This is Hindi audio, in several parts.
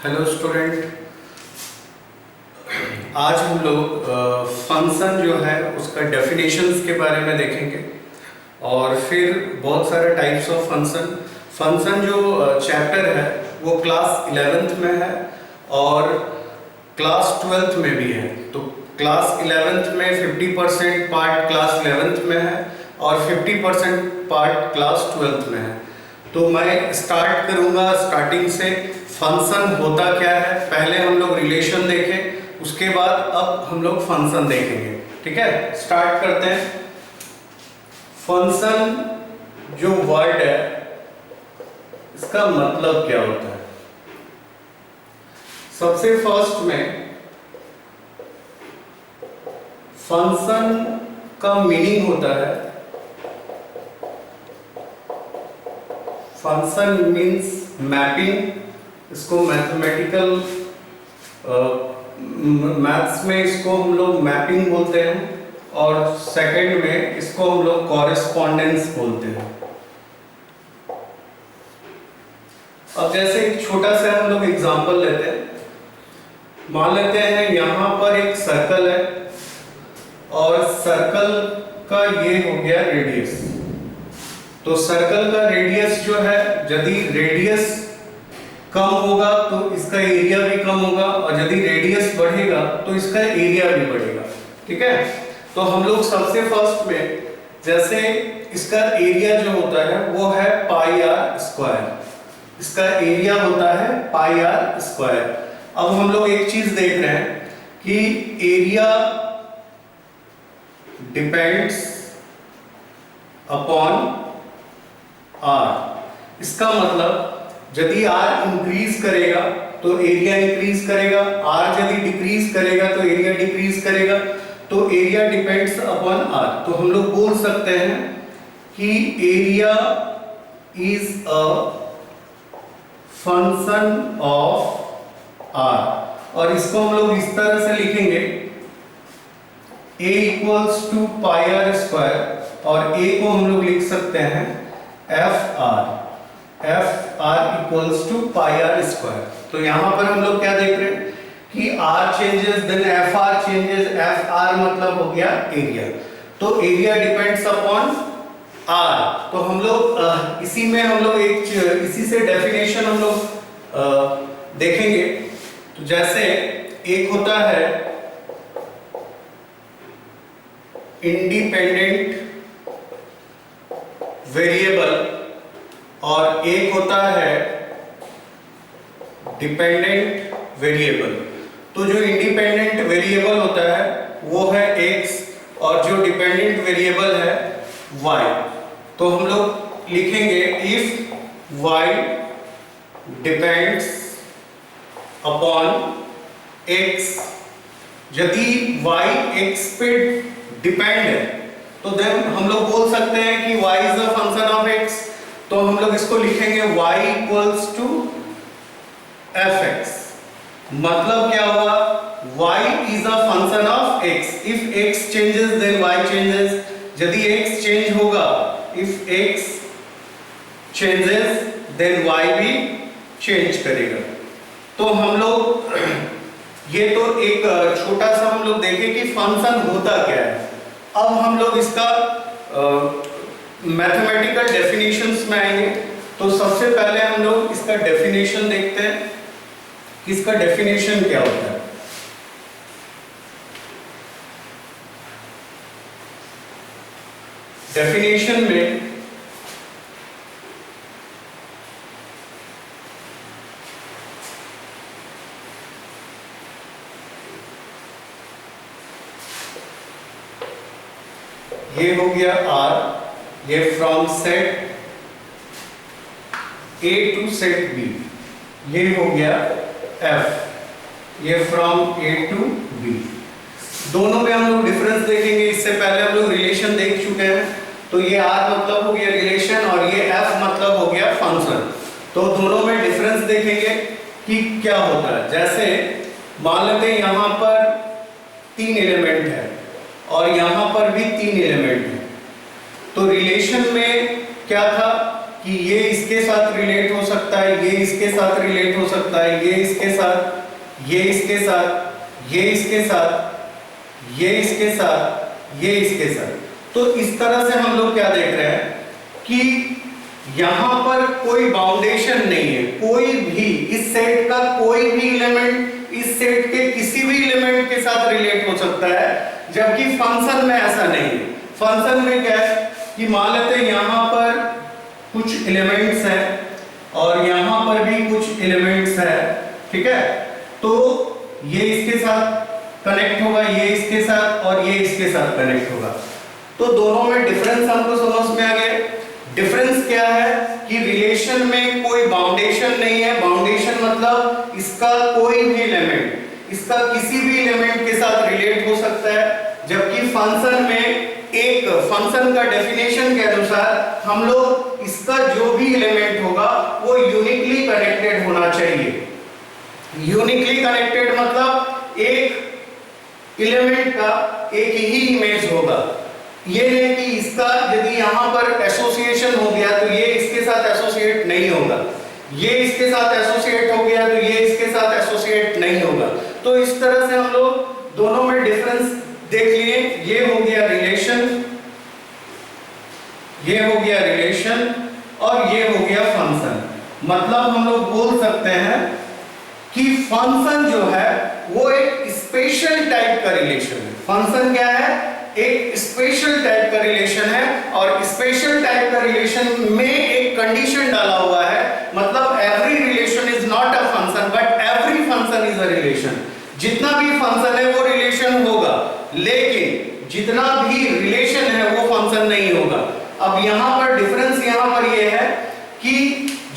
हेलो स्टूडेंट, आज हम लोग फंक्शन जो है उसका डेफिनेशंस के बारे में देखेंगे और फिर बहुत सारे टाइप्स ऑफ फंक्शन जो चैप्टर है वो क्लास 11th में है और क्लास 12th में भी है। तो क्लास 11th में 50% पार्ट क्लास 11th में है और 50% पार्ट क्लास 12th में है। तो मैं स्टार्ट करूँगा स्टार्टिंग से। फंक्शन होता क्या है, पहले हम लोग रिलेशन देखें, उसके बाद अब हम लोग फंक्शन देखेंगे। ठीक है, स्टार्ट करते हैं। फंक्शन जो वर्ड है इसका मतलब क्या होता है। सबसे फर्स्ट में फंक्शन का मीनिंग होता है, फंक्शन मीन्स मैपिंग। इसको मैथमेटिकल मैथ्स में इसको हम लोग मैपिंग बोलते हैं और सेकंड में इसको हम लोग कॉरेस्पॉन्डेंस बोलते हैं। अब जैसे एक छोटा सा हम लोग एग्जांपल लेते हैं। मान लेते हैं यहां पर एक सर्कल है और सर्कल का ये हो गया रेडियस। तो सर्कल का रेडियस जो है, यदि रेडियस कम होगा तो इसका एरिया भी कम होगा और यदि रेडियस बढ़ेगा तो इसका एरिया भी बढ़ेगा। ठीक है, तो हम लोग सबसे फर्स्ट में जैसे इसका एरिया जो होता है वो है पाई आर स्क्वायर। इसका एरिया होता है पाई आर स्क्वायर। अब हम लोग एक चीज देख रहे हैं कि एरिया डिपेंड्स अपॉन आर। इसका मतलब यदि आर इंक्रीज करेगा तो एरिया इंक्रीज करेगा, आर यदि डिक्रीज करेगा तो एरिया डिक्रीज करेगा। तो एरिया डिपेंड्स अपॉन आर। तो हम लोग बोल सकते हैं कि area is a function of r. और इसको हम लोग इस तरह से लिखेंगे, a equals to pi r square और a को हम लोग लिख सकते हैं f r. F r equals to pi r square. तो यहां पर हम लोग क्या देख रहे हैं कि r changes then f r changes. F r मतलब हो गया एरिया। तो एरिया डिपेंड्स अपॉन आर। तो हम लोग इसी में हम लोग इसी से डेफिनेशन हम लोग देखेंगे। तो जैसे एक होता है इंडिपेंडेंट वेरिएबल और एक होता है डिपेंडेंट वेरिएबल। तो जो इंडिपेंडेंट वेरिएबल होता है वो है x और जो डिपेंडेंट वेरिएबल है y। तो हम लोग लिखेंगे if y depends upon x। यदि y x पे डिपेंड है तो देन हम लोग बोल सकते हैं कि y is a function of x। तो हम लोग इसको लिखेंगे y इक्वल्स टू fx। मतलब क्या हुआ, y is a function of x। If x changes then y changes. यदि x चेंज होगा, if x changes then y भी चेंज करेगा। तो हम लोग ये तो एक छोटा सा हम लोग देखें कि फंक्शन होता क्या है। अब हम लोग इसका मैथमेटिकल डेफिनेशंस में आएंगे। तो सबसे पहले हम लोग इसका डेफिनेशन देखते हैं कि इसका डेफिनेशन क्या होता है। डेफिनेशन में ये हो गया R, ये from set A to set B। ये हो गया F, ये फ्रॉम A टू B। दोनों में हम लोग डिफरेंस देखेंगे। इससे पहले हम लोग रिलेशन देख चुके हैं। तो ये R मतलब हो गया रिलेशन और ये F मतलब हो गया फंक्शन। तो दोनों में डिफरेंस देखेंगे कि क्या होता है। जैसे मान लेते हैं यहां पर 3 एलिमेंट है और यहां पर भी 3 एलिमेंट है। तो रिलेशन में क्या था कि ये इसके साथ रिलेट हो सकता है, ये इसके साथ रिलेट हो सकता है, ये इसके साथ, ये इसके साथ, ये इसके साथ, ये इसके साथ, ये इसके साथ। तो इस तरह से हम लोग क्या देख रहे हैं कि यहां पर कोई बाउंडेशन नहीं है, कोई भी इस सेट का कोई भी एलिमेंट इस सेट के किसी भी एलिमेंट के साथ रिलेट हो सकता है, जबकि फंक्शन में ऐसा नहीं है। फंक्शन में क्या है कि मान लेते हैं यहां पर कुछ एलिमेंट्स हैं और यहां पर भी कुछ एलिमेंट्स हैं, ठीक है, तो ये इसके साथ कनेक्ट होगा, ये इसके साथ और ये इसके साथ कनेक्ट होगा। तो दोनों में डिफरेंस हमको समझ में आ गया। डिफरेंस क्या है कि रिलेशन में कोई बाउंडेशन नहीं है। बाउंडेशन मतलब इसका कोई भी एलिमेंट इसका किसी भी एलिमेंट के साथ रिलेट हो सकता है, जबकि फंक्शन में एक फंक्शन का डेफिनेशन के अनुसार हम लोग इसका जो भी एलिमेंट होगा वो यूनिकली कनेक्टेड होना चाहिए। यूनिकली कनेक्टेड मतलब एक एलिमेंट का एक ही इमेज होगा। ये नहीं कि इसका यदि यहां पर एसोसिएशन हो गया तो ये इसके साथ एसोसिएट नहीं होगा, ये इसके साथ एसोसिएट हो गया तो ये इसके साथ एसोसिएट नहीं होगा। तो इस तरह से हम लोग दोनों में डिफरेंस देख लिए। ये हो गया रिलेशन, ये हो गया रिलेशन और ये हो गया फंक्शन। मतलब हम लोग बोल सकते हैं कि फंक्शन जो है वो एक स्पेशल टाइप का रिलेशन है। फंक्शन क्या है? एक स्पेशल टाइप का रिलेशन है और स्पेशल टाइप का रिलेशन में एक कंडीशन डाला हुआ है। मतलब every relation is not a function but every function is a relation. जितना भी फंक्शन है वो रिलेशन होगा, लेकिन जितना भी रिलेशन है वो फंक्शन नहीं होगा। अब यहां पर डिफरेंस यहां पर ये है कि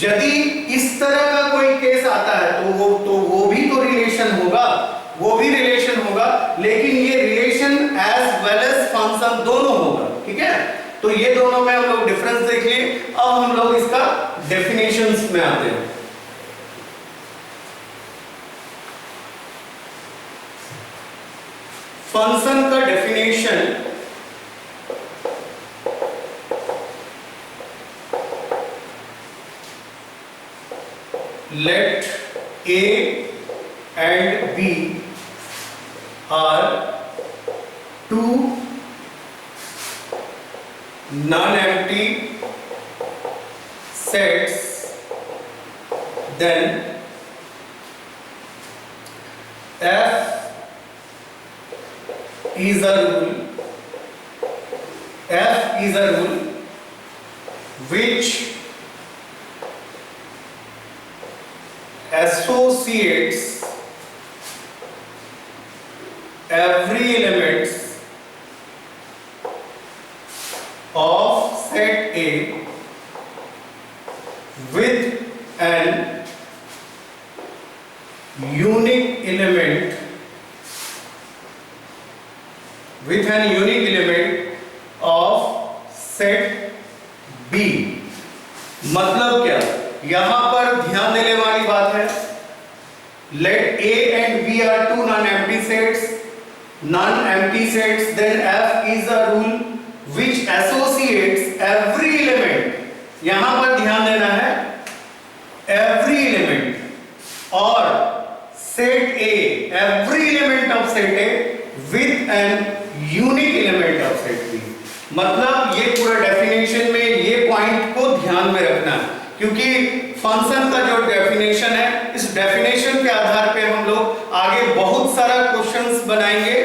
यदि इस तरह का कोई केस आता है तो वो भी तो रिलेशन होगा, वो भी रिलेशन होगा, लेकिन ये relation as well as function दोनों होगा, ठीक है। तो ये दोनों में हम लोग डिफरेंस देख लिए। अब हम लोग इसका डेफिनेशंस में आते हैं। फंक्शन का definition let a and b are two non-empty sets, then f is a rule which associates every element of set A with an unique element of set B। मतलब क्या? यहां पर ध्यान देने वाली बात है, let A and B are two non-empty sets, then F is a rule which associates every element, यहां पर ध्यान देना है, every element और set A, every element of set A with an unique element of set B। मतलब ये पूरा डेफिनेशन में ये पॉइंट को ध्यान में रखना है, क्योंकि फंक्शन का जो डेफिनेशन है, इस डेफिनेशन के आधार पे हम लोग आगे बहुत सारा क्वेश्चंस बनाएंगे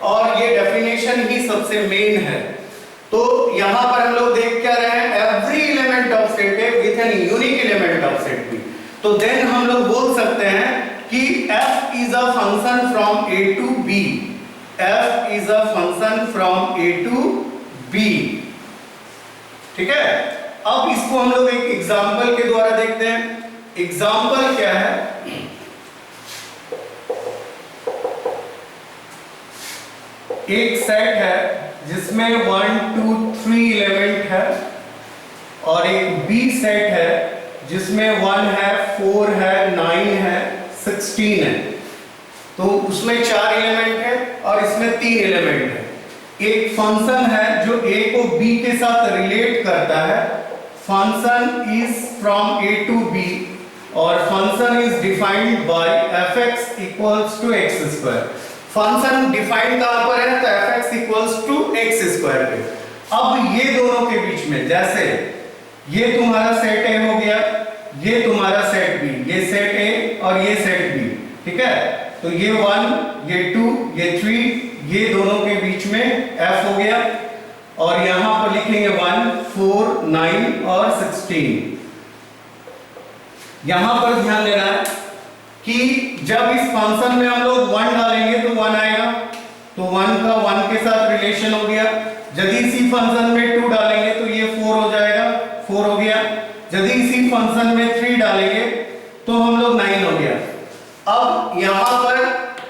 और ये डेफिनेशन ही सबसे मेन है। तो यहां पर हम लोग देख क्या रहे हैं, every element of set A with an unique element of set B. तो देन हम लोग बोल सकते हैं कि f is a function from a to b, f is a function from a to b, ठीक है। अब इसको हम लोग एक एग्जाम्पल के द्वारा देखते हैं। एग्जाम्पल क्या है? एक सेट है जिसमें 1 2 3 एलिमेंट है और एक बी सेट है जिसमें 1 है 4 है 9 है 16 है। तो उसमें 4 एलिमेंट है और इसमें 3 एलिमेंट है। एक फंक्शन है जो a को b के साथ रिलेट करता है, function is from a to b और function is defined by fx equals to x square. Function defined कहां पर है? तो fx equals to x square पे। अब ये दोनों के बीच में, जैसे ये तुम्हारा सेट ए हो गया, ये तुम्हारा सेट बी, ये सेट ए और ये सेट बी, ठीक है? तो ये 1, ये 2, ये 3, ये दोनों के बीच में f हो गया, और यहां पर लिखेंगे 1, 4, 9 और 16। यहां पर ध्यान देना है कि जब इस फंक्शन में हम लोग 1 डालेंगे तो 1 आएगा, तो 1 का 1 के साथ रिलेशन हो गया। यदि इसी फंक्शन में 2 डालेंगे तो ये 4 हो जाएगा, 4 हो गया। यदि इसी फंक्शन में 3 डालेंगे तो हम लोग 9 हो गया। अब यहां पर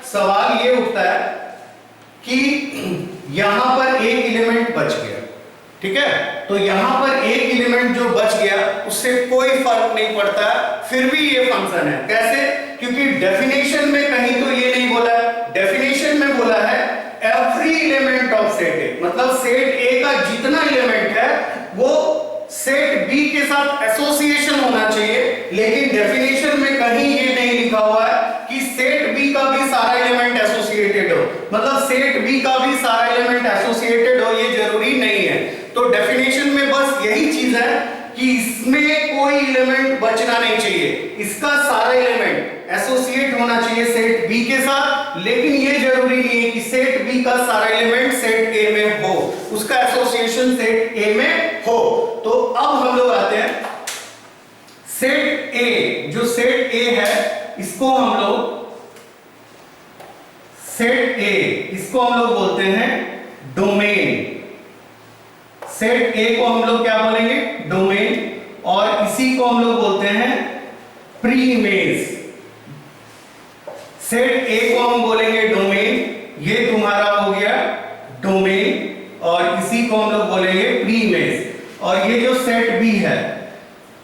सवाल ये उठता है कि यहां पर एक एलिमेंट बच गया, ठीक है? तो यहां पर एक एलिमेंट जो बच गया उससे कोई फर्क नहीं पड़ता, फिर भी ये फंक्शन है। कैसे? क्योंकि डेफिनेशन में कहीं तो ये नहीं बोला है, डेफिनेशन में बोला है every element of set A, मतलब सेट ए का जितना एलिमेंट है वो सेट बी के साथ एसोसिएशन होना चाहिए। लेकिन डेफिनेशन में कहीं ये नहीं लिखा हुआ है कि सेट बी का भी सारा एलिमेंट एसोसिएटेड हो, मतलब सेट बी का भी सारा एलिमेंट एसोसिएटेड हो, ये जरूरी नहीं है। तो डेफिनेशन में बस यही चीज है कि इसमें कोई एलिमेंट बचना नहीं चाहिए, इसका सारा एलिमेंट एसोसिएट होना चाहिए सेट बी के साथ। लेकिन ये जरूरी नहीं है कि सेट बी का सारा एलिमेंट सेट ए में हो, उसका एसोसिएशन सेट ए में हो। तो अब हम लोग आते हैं सेट ए, जो सेट ए है इसको हम लोग सेट ए, इसको हम लोग बोलते हैं डोमेन। सेट ए को हम लोग क्या बोलेंगे? डोमेन। और इसी को हम लोग बोलते हैं प्री इमेज। सेट ए को हम बोलेंगे डोमेन, ये तुम्हारा हो गया डोमेन, और इसी को हम लोग बोलेंगे प्री इमेज। और ये जो सेट बी है,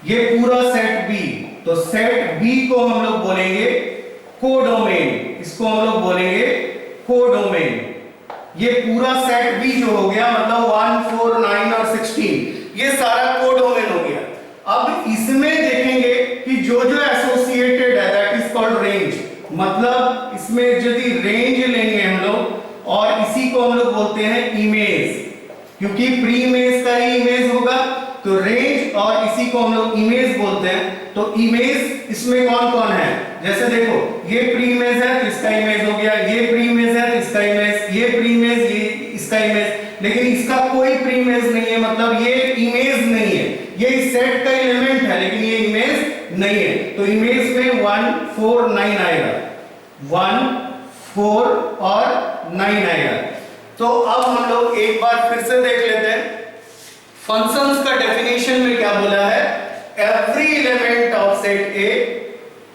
ये पूरा सेट बी, तो सेट बी को हम लोग बोलेंगे कोडोमेन, इसको हम लोग बोलेंगे कोडोमेन। ये पूरा सेट बी जो हो गया, मतलब 1, 4, 9 और 16, ये सारा कोडोमेन हो गया। अब इसमें देखेंगे कि जो जो एसोसिएटेड है दैट इज कॉल्ड रेंज, मतलब इसमें यदि रेंज लेंगे हम लोग, और इसी को हम लोग बोलते हैं इमेज, क्योंकि प्री इमेज का ही इमेज होगा, तो रेंज और इसी को हम लोग इमेज बोलते हैं। तो इमेज इसमें कौन कौन है? जैसे देखो, ये प्री इमेज है तो इसका इमेज हो गया, ये प्री इमेज है तो इसका इमेज, ये प्री इमेज, ये इसका इमेज, लेकिन इसका कोई प्री इमेज नहीं है, मतलब ये इमेज नहीं है, ये इस सेट का एलिमेंट है लेकिन ये इमेज नहीं है। तो इमेज में 1, 4, 9 आएगा, 1, 4 और 9 आएगा। तो अब हम लोग एक बार फिर से देख लेते हैं फंक्शंस का डेफिनेशन में क्या बोला है? Every element of set A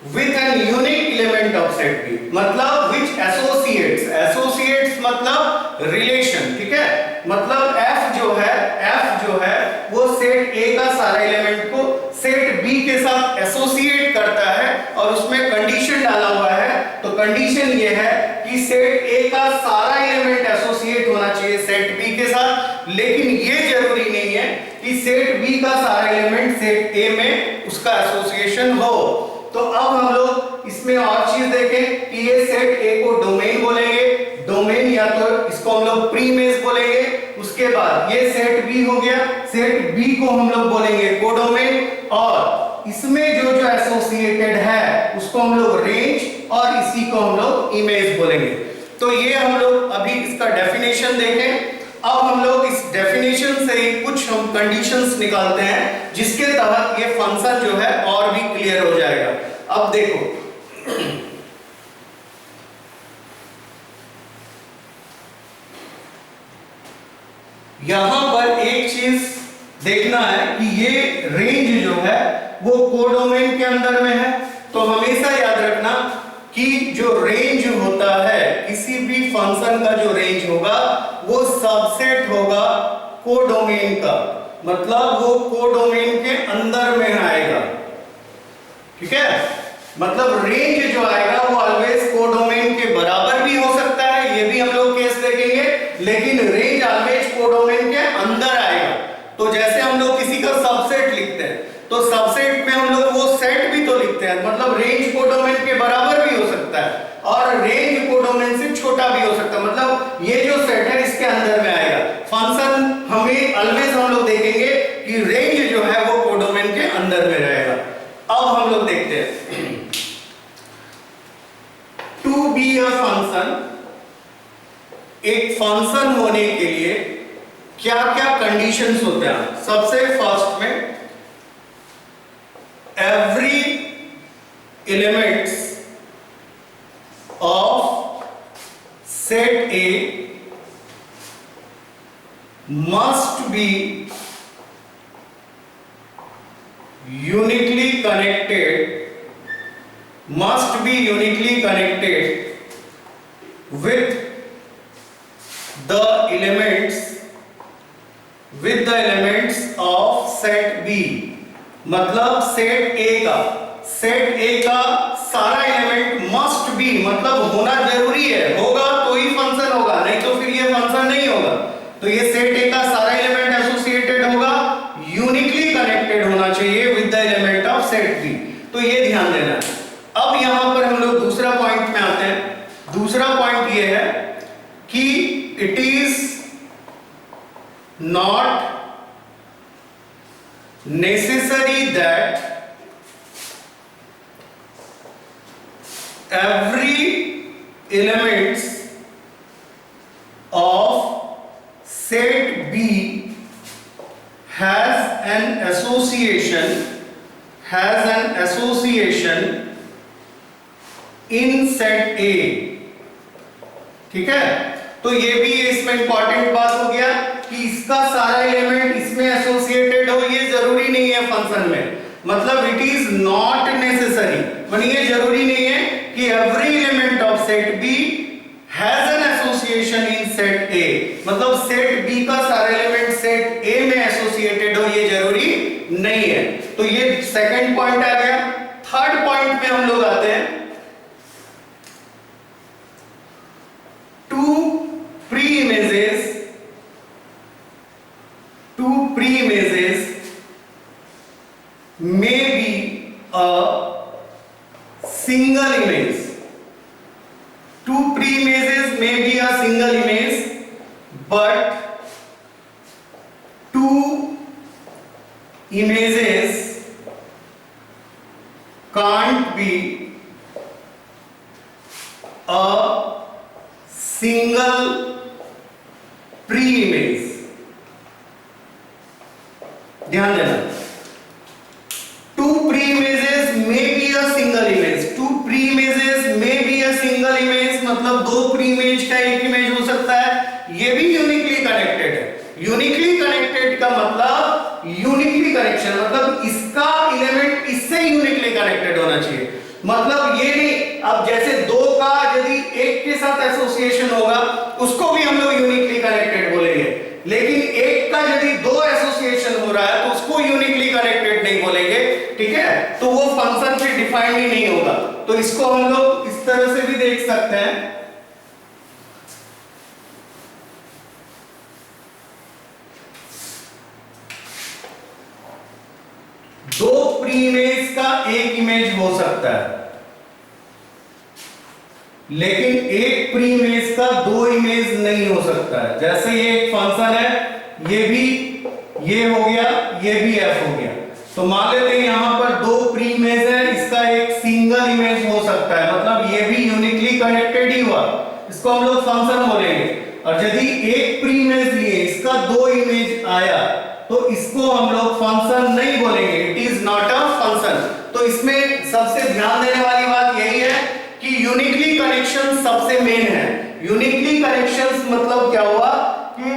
with an unique element of set B, मतलब विच एसोसिएट्स, एसोसिएट्स मतलब रिलेशन, ठीक है? मतलब f जो है वो सेट ए का सारा एलिमेंट को सेट बी के साथ एसोसिएट करता है, और उसमें कंडीशन डाला हुआ है। तो कंडीशन ये है कि सेट ए का सारा एलिमेंट एसोसिएट होना चाहिए सेट बी के साथ, लेकिन ये जरूरी नहीं है कि सेट बी का सारा एलिमेंट सेट ए में उसका एसोसिएशन हो। तो अब हम लोग इसमें और चीज देखें कि ये सेट ए को डोमेन बोलेंगे, डोमेन या तो इसको हम लोग प्री इमेज बोलेंगे। उसके बाद ये सेट बी हो गया, सेट बी को हम लोग बोलेंगे कोडोमेन, और इसमें जो जो एसोसिएटेड है उसको हम लोग रेंज, और इसी को हम लोग इमेज बोलेंगे। तो ये हम लोग अभी इसका डेफिनेशन देखें। अब हम लोग इस डेफिनेशन से ही कुछ हम कंडीशंस निकालते हैं जिसके तहत ये फंक्शन जो है और भी क्लियर हो जाएगा। अब देखो, यहां पर एक चीज देखना है कि ये रेंज जो है वो कोडोमेन के अंदर में है। तो हमेशा याद रखना कि जो रेंज होता है, किसी भी फंक्शन का जो रेंज होगा वो सबसेट होगा कोडोमेन का, मतलब वो कोडोमेन के अंदर में आएगा, ठीक है? मतलब रेंज जो आएगा वो ऑलवेज कोडोमेन के बराबर भी हो सकता है, ये भी हम लोग केस देखेंगे, लेकिन रेंज ऑलवेज कोडोमेन के अंदर आएगा। तो जैसे हम लोग किसी का सबसेट लिखते हैं तो सबसेट में हम लोग वो सेट भी तो लिखते हैं, मतलब रेंज कोडोमेन के बराबर भी हो सकता है और रेंज कोडोमेन से छोटा भी हो सकता है, मतलब ये जो सेट है इसके अंदर में आएगा। फंक्शन हमें ऑलवेज हम लोग देखेंगे कि रेंज जो है वो कोडोमेन के अंदर में रहेगा। अब हम लोग देखते हैं टू बी अ फंक्शन, एक फंक्शन होने के लिए क्या क्या कंडीशंस होते हैं। सबसे फर्स्ट में every elements of set A must be uniquely connected with the elements of set B। मतलब सेट A का सारा एलिमेंट मस्ट बी, मतलब होना जरूरी है, होगा तो ही फंक्शन होगा, नहीं तो फिर ये फंक्शन नहीं होगा। तो ये सेट A का सारा एलिमेंट एसोसिएटेड होगा, यूनिकली कनेक्टेड होना चाहिए with the element of set B. तो ये ध्यान देना है। अब यहां पर हम लोग दूसरा पॉइंट में आते हैं। दूसरा पॉइंट ये है कि it is not necessary that every elements of set B has an association in set A। ठीक है, तो ये भी इसमें इंपॉर्टेंट बात हो गया कि इसका सारा एलिमेंट इसमें एसोसिएटेड हो, ये जरूरी नहीं है फंक्शन में। मतलब इट इज नॉट नेसेसरी, माने ये जरूरी नहीं है कि every element of set B has an association in set A, मतलब सेट बी का सारा एलिमेंट सेट ए में एसोसिएटेड हो, ये जरूरी नहीं है। तो ये सेकंड पॉइंट आ गया। थर्ड पॉइंट में हम लोग आते हैं to pre images may be a single image। Two pre-images may be a single image, but two images can't be a single pre-image। ध्यान देना, two pre-images may be a single image। two pre-images may be a single image मतलब दो pre-image का एक इमेज हो सकता है, ये भी यूनिकली कनेक्टेड है। यूनिकली कनेक्टेड का मतलब यूनिकली कनेक्शन, मतलब इसका एलिमेंट इससे यूनिकली कनेक्टेड होना चाहिए। मतलब ये नहीं, अब जैसे दो का यदि एक के साथ एसोसिएशन होगा उसको भी हम लोग यूनिकली कनेक्टेड बोलेंगे, लेकिन एक का यदि दो एसोसिएशन हो रहा है तो उसको यूनिकली कनेक्टेड नहीं बोलेंगे। ठीक है, तो वो फंक्शन फिर डिफाइंड ही नहीं होगा। तो इसको हम लोग इस तरह से भी देख सकते हैं। दो प्री इमेज का एक इमेज हो सकता है, लेकिन एक प्री इमेज का दो इमेज नहीं हो सकता है। जैसे ये एक फंक्शन है, ये भी ये हो गया, ये भी एफ हो गया। तो मान लेते हैं यहां पर दो प्री इमेज है, इसका एक सिंगल इमेज हो सकता है, मतलब ये भी यूनिकली कनेक्टेड ही हुआ, इसको हम लोग फंक्शन बोलेंगे। और यदि एक प्री इमेज लिए, इसका दो इमेज आया, तो इसको हम लोग फंक्शन नहीं बोलेंगे, it is not a function. तो इसमें सबसे ध्यान देने वाली बात यही है कि यूनिकली कनेक्शन सबसे मेन है। यूनिकली कनेक्शंस मतलब क्या हुआ कि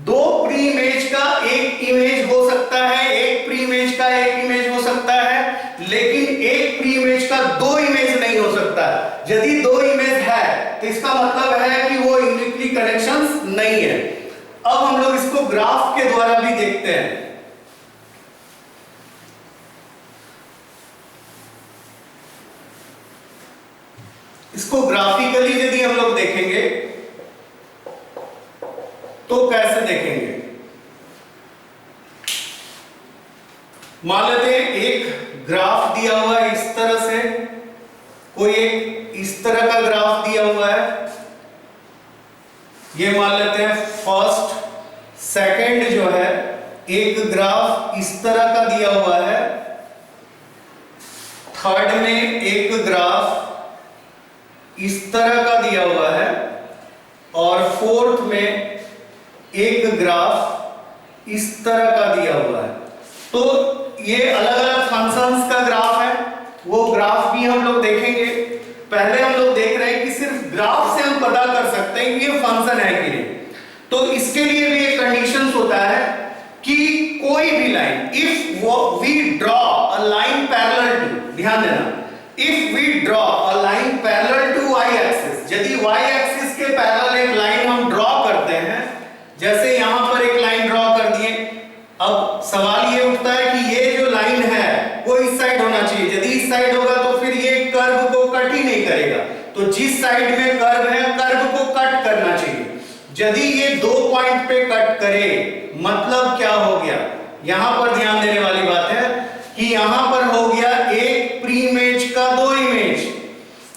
दो प्री इमेज का एक इमेज हो सकता है, एक प्री इमेज का एक इमेज हो सकता है, लेकिन एक प्री इमेज का दो इमेज नहीं हो सकता। यदि दो इमेज है तो इसका मतलब है कि वो यूनिकली कनेक्शंस नहीं है। अब हम लोग इसको ग्राफ के द्वारा भी देखते हैं। इसको ग्राफिकली यदि हम लोग देखेंगे तो कैसे देखेंगे, मान लेते हैं एक ग्राफ दिया हुआ है इस तरह से, कोई एक इस तरह का ग्राफ दिया हुआ है, ये मान लेते हैं फर्स्ट। सेकंड जो है एक ग्राफ इस तरह का दिया हुआ है, थर्ड में एक ग्राफ इस तरह का दिया हुआ है, और फोर्थ में एक ग्राफ इस तरह का दिया हुआ है। तो ये अलग अलग फंक्शंस का ग्राफ है, वो ग्राफ भी हम लोग देखेंगे। पहले हम लोग देख रहे हैं कि सिर्फ ग्राफ से हम पता कर सकते हैं कि ये फंक्शन है कि नहीं। तो इसके लिए भी एक कंडीशंस होता है कि कोई भी line, if we draw a line parallel to, ध्यान देना, if we draw a line parallel to y axis, यदि y एक्सिस के पैरेलल एक लाइन हम ड्रॉ करते हैं, जैसे यहां पर एक लाइन ड्रॉ कर दिए, अब सवाल ये उठता है कि ये जो लाइन है वो इस साइड होना चाहिए। यदि इस साइड होगा तो फिर ये कर्व को कट ही नहीं करेगा, तो जिस साइड में कर्व है कर्व को कट करना चाहिए। यदि ये दो पॉइंट पे कट करे, मतलब क्या हो गया, यहां पर ध्यान देने वाली बात है कि यहां पर हो गया एक प्री इमेज का दो इमेज,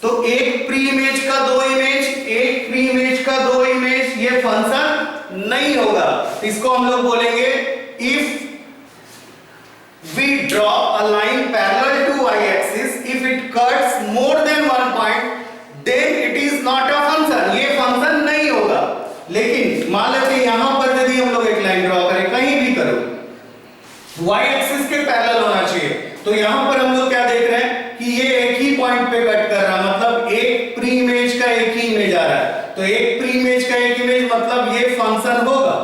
तो एक प्री इमेज का दो इमेज, एक प्री इमेज का दो इमेज, ये फंक्शन नहीं होगा। इसको हम लोग बोलेंगे if we draw a line parallel to y axis, if it cuts more than one point, then it is not a function, ये फंक्शन नहीं होगा। लेकिन मान लेते यहां पर यदि हम लोग एक लाइन ड्रॉ करें, कहीं भी करो, y एक्सिस के पैरेलल होना चाहिए, तो यहां पर हम लोग क्या देख रहे हैं कि ये एक ही पॉइंट पे कट कर रहा है, मतलब एक प्री इमेज का एक ही इमेज आ रहा है, तो एक प्री इमेज का एक इमेज मतलब ये फंक्शन होगा।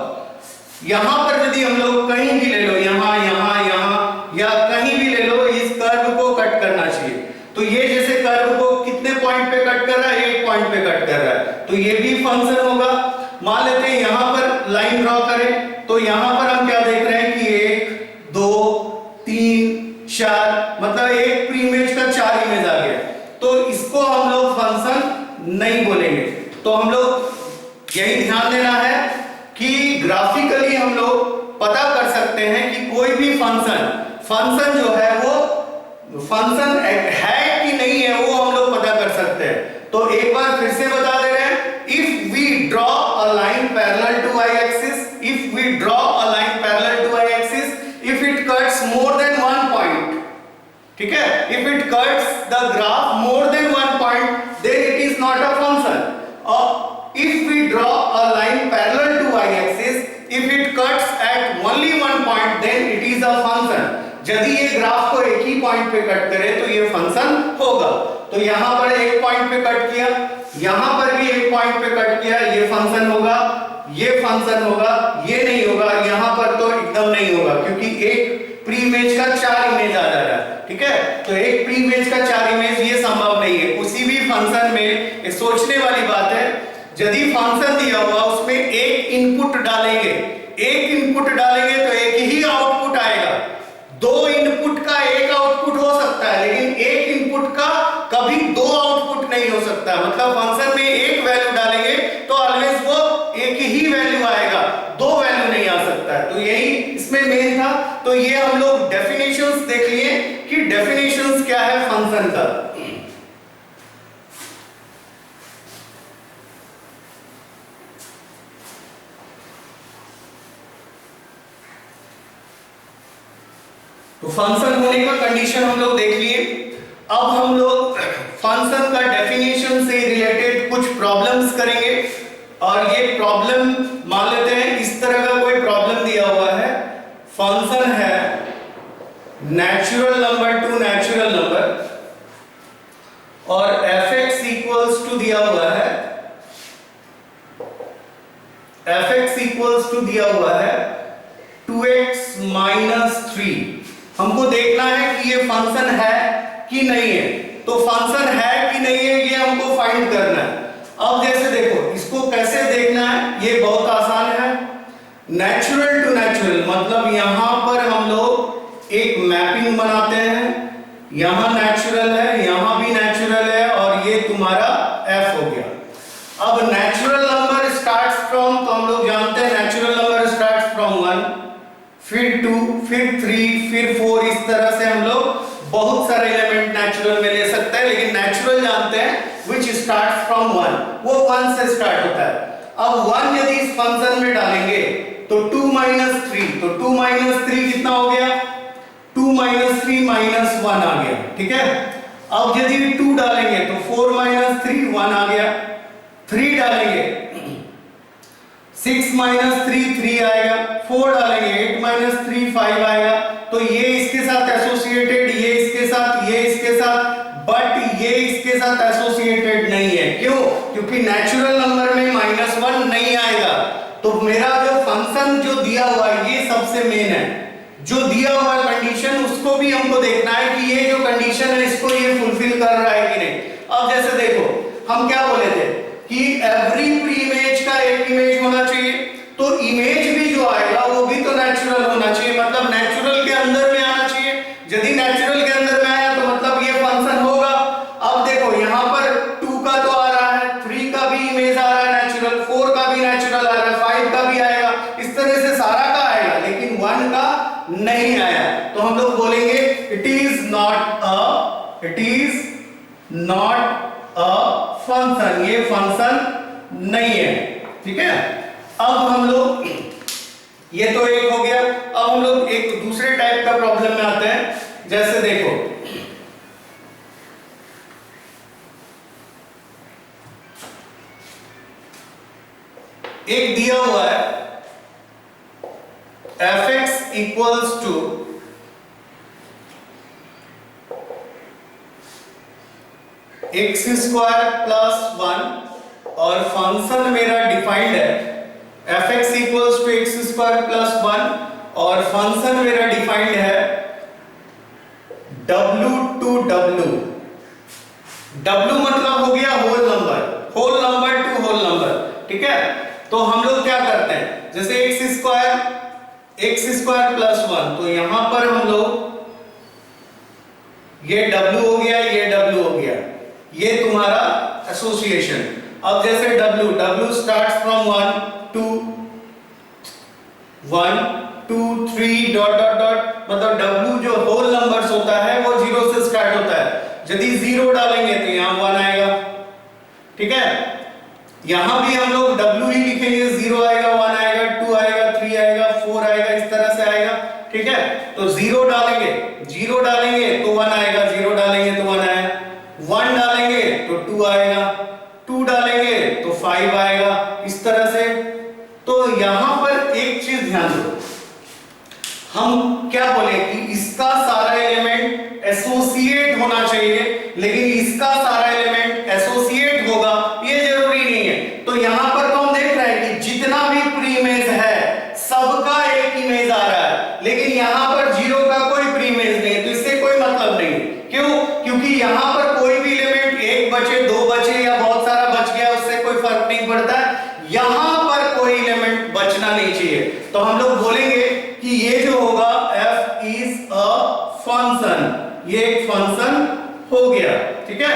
यहां पर यदि हम लोग कहीं भी ले लो, यहां यहां यहां या कहीं भी ले लो, इस कर्व को कट करना चाहिए, तो ये जैसे कर्व को कितने पॉइंट पे कट कर रहा है, एक पॉइंट पे कट कर रहा है, तो ये भी फंक्शन होगा। मान लेते हैं यहां पर लाइन ड्रॉ करें, तो यहां पर हम क्या देख रहे हैं कि 1 2 3 4, मतलब एक प्री इमेज का 4 इमेज आ गया, तो इसको हम लोग फंक्शन नहीं बोलेंगे। तो हम लोग यही ध्यान देना है कि ग्राफिकली हम लोग पता कर सकते हैं कि कोई भी फंक्शन जो है वो फंक्शन है कि नहीं है, वो हम लोग पता कर सकते हैं। तो एक बार फिर से बता दे रहे हैं, if we draw a line parallel to y axis, if we draw a line parallel to y axis, if it cuts more than one point, ठीक है, if it cuts the graph more than one point, then it is not a function. और if we draw a line parallel to y axis, if it cuts at only one point, then it is a function। यदि ये ग्राफ को एक ही पॉइंट पे कट करे तो ये फंक्शन होगा। तो यहां पर एक पॉइंट पे कट किया, यहां पर भी एक पॉइंट पे कट किया, ये फंक्शन होगा, ये फंक्शन होगा, ये नहीं होगा, यहां पर तो एकदम नहीं होगा, क्योंकि एक प्री इमेज का 4 इमेज आ जा रहा है, ठीक है, तो एक प्री इमेज का 4 इमेज ये संभव नहीं है। उसी भी फंक्शन में एक सोचने वाली बात है, यदि फंक्शन दिया हुआ उसमें एक इनपुट डालेंगे, एक इनपुट डालेंगे तो एक ही आउटपुट आएगा। दो इनपुट का एक आउटपुट हो सकता है, लेकिन एक इनपुट का कभी दो आउटपुट नहीं हो सकता। मतलब फंक्शन में एक वैल्यू डालेंगे तो ऑलवेज वो एक ही वैल्यू आएगा, दो वैल्यू नहीं आ सकता है। तो यही इसमें मेन था। तो ये हम लोग डेफिनेशंस देख लिए कि डेफिनेशंस क्या है फंक्शन का। तो फंक्शन होने का कंडीशन हम लोग देख लिए। अब हम लोग फंक्शन का डेफिनेशन से रिलेटेड कुछ प्रॉब्लम्स करेंगे, और ये प्रॉब्लम मान लेते हैं इस तरह का कोई प्रॉब्लम दिया हुआ है, फंक्शन है natural number two natural number, और f(x) इक्वल्स टू दिया हुआ है, f(x) इक्वल्स टू दिया हुआ है 2x - 3। हमको देखना है कि ये फंक्शन है कि नहीं है। तो फंक्शन है कि नहीं है ये हमको फाइंड करना है। अब जैसे देखो, इसको कैसे देखना है, ये बहुत आसान है। नेचुरल टू नेचुरल मतलब यहां पर हम लोग एक मैपिंग बनाते हैं, यहां नेचुरल है, यहां भी नेचुरल है, और ये तुम्हारा f हो गया। अब नेचुरल नंबर स्टार्ट्स फ्रॉम, तो हम लोग जानते हैं नेचुरल नंबर स्टार्ट्स फ्रॉम 1, फिर 2, फिर 3, फिर 4, इस तरह से हम लोग बहुत सारे एलिमेंट नेचुरल में ले सकते हैं, लेकिन नेचुरल जानते हैं which starts from 1, वो 1 से स्टार्ट होता है। अब 1 यदि इस फंक्शन में डालेंगे तो 2 - 3, तो 2 - 3 कितना हो गया? 2 - 3 -1 आ गया, ठीक है। अब यदि 2 डालेंगे तो 4 - 3 1 आ गया, 3 डालेंगे 6 - 3 3 आएगा, 4 डालेंगे 8 - 3 5 आएगा। तो ये इसके साथ एसोसिएटेड, ये इसके साथ, ये इसके साथ, बट ये इसके साथ एसोसिएटेड नहीं है। क्यों? क्योंकि नेचुरल नंबर में -1 नहीं आएगा। तो मेरा जो फंक्शन जो दिया हुआ है ये सबसे मेन है। जो दिया हुआ कंडीशन उसको भी हमको देखना है कि ये जो कंडीशन है इसको ये फुलफिल कर रहा है कि नहीं। अब जैसे देखो हम क्या बोले थे कि एवरी प्री इमेज का एक इमेज होना चाहिए, तो इमेज भी जो आएगा वो भी तो नेचुरल होना चाहिए, मतलब नेचुरल के अंदर में आना चाहिए। यदि नेचुरल के अंदर में आया तो मतलब ये फंक्शन होगा। अब देखो यहाँ पर 2 का तो आ रहा है, 3 का भी इमेज आ रहा है नेचुरल, 4 का भी नेचुरल आ रहा है, 5 का भी आएगा, इस तरह से सारा का आएगा, लेकिन 1 का नहीं आया। तो हम लोग बोलेंगे it is not a function, ये फंक्शन नहीं है, ठीक है। अब हम लोग, ये तो एक हो गया। अब हम लोग एक दूसरे टाइप का प्रॉब्लम में आते हैं। जैसे देखो एक दिया हुआ है f(x) इक्वल्स टू x² + 1 और फंक्शन मेरा डिफाइंड है f(x) इक्वल्स टू x² + 1 और फंक्शन मेरा डिफाइंड है w टू w। w मतलब हो गया whole number to whole number, ठीक है। तो हम लोग क्या करते हैं, जैसे x² + 1, तो यहां पर हम लोग ये w हो गया, ये w हो गया, ये तुम्हारा एसोसिएशन। अब जैसे w starts from 1 2 1 2 3 dot dot dot, मतलब w जो होल नंबर्स होता है वो 0 से स्टार्ट होता है। यदि 0 डालेंगे तो यहां 1 आएगा, ठीक है। यहां भी हम लोग w ही लिखेंगे, 0 आएगा, 1 आएगा, 2 आएगा, 3 आएगा, 4 आएगा, इस तरह से आएगा, ठीक है। तो 0 डालेंगे तो 1 आएगा, 0 डालेंगे तो 1 आएगा, 1 डालेंगे तो 2 आएगा, 2 डालेंगे तो 5 आएगा, इस तरह से। तो यहां पर एक चीज ध्यान दो, हम क्या बोले कि इसका सारा एलिमेंट एसोसिएट होना चाहिए, लेकिन इसका सारा एलिमेंट एसोसिएट होगा ये जरूरी नहीं है। तो यहां पर तो हम देख रहे हैं कि जितना भी प्री इमेज है सबका एक इमेज आ रहा है, लेकिन यहां पर 0 का कोई प्री इमेज नहीं है, तो इससे कोई मतलब नहीं। क्यों? क्योंकि यहां पर कोई भी एलिमेंट 1 बचे, 2 बचे या बहुत सारा बच गया उससे कोई फर्क नहीं पड़ता है, यहां पर कोई एलिमेंट बचना नहीं चाहिए। तो हम लोग बोलेंगे कि ये जो होगा f इज अ फंक्शन, ये एक फंक्शन हो गया, ठीक है।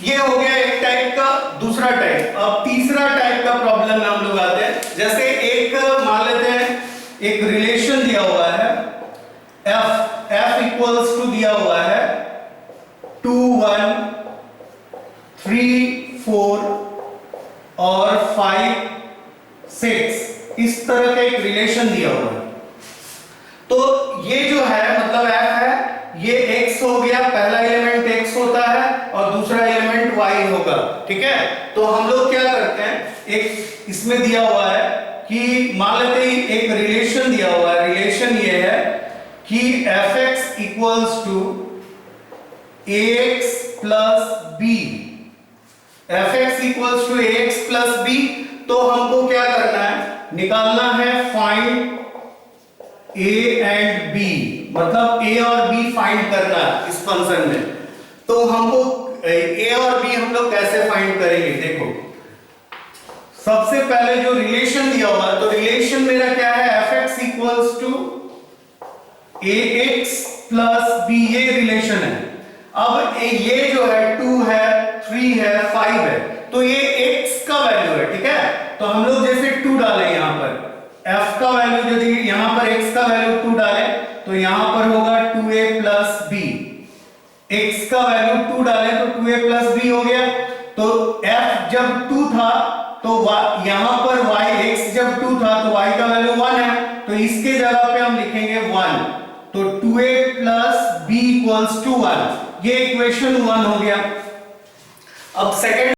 ये हो गया एक टाइप का। दूसरा टाइप, अब तीसरा टाइप का प्रॉब्लम में हम लोग आते हैं। जैसे एक मान लेते हैं एक रिलेशन दिया हुआ है f इक्वल्स टू दिया हुआ है 2 1 3 4 और 5 6, इस तरह का एक रिलेशन दिया हुआ है। तो ये जो है मतलब f है, ये x हो गया, पहला एलिमेंट x होता है और दूसरा एलिमेंट y होगा, ठीक है। तो हम लोग क्या करते हैं, एक इसमें दिया हुआ है कि मान लेते हैं एक रिलेशन दिया हुआ है, रिलेशन ये है कि f(x) equals to ax plus b, f(x) equals to ax plus b। तो हमको क्या करना है, निकालना है फाइंड a एंड b, मतलब a और b फाइंड करना है इस फंक्शन में। तो हमको a और b हम लोग कैसे फाइंड करेंगे, देखो सबसे पहले जो रिलेशन दिया हुआ है, तो रिलेशन मेरा क्या है, f(x) equals to ax plus b, ये रिलेशन है। अब ये जो है 2 है 3 है 5 है, तो ये x का वैल्यू है, ठीक है। तो हम लोग जैसे 2 डालें यहां पर, f का वैल्यू यदि यहां पर x का वैल्यू 2 डालें तो यहां पर होगा 2a प्लस b। x का वैल्यू 2 डालें तो 2a प्लस b हो गया। तो f जब 2 था तो यहां पर y, x जब 2 था तो y का वैल्यू 1 है, तो इसके जगह पे हम लिखेंगे 1। तो 2a plus b equals to 1, ये इक्वेशन 1 हो गया। अब सेकंड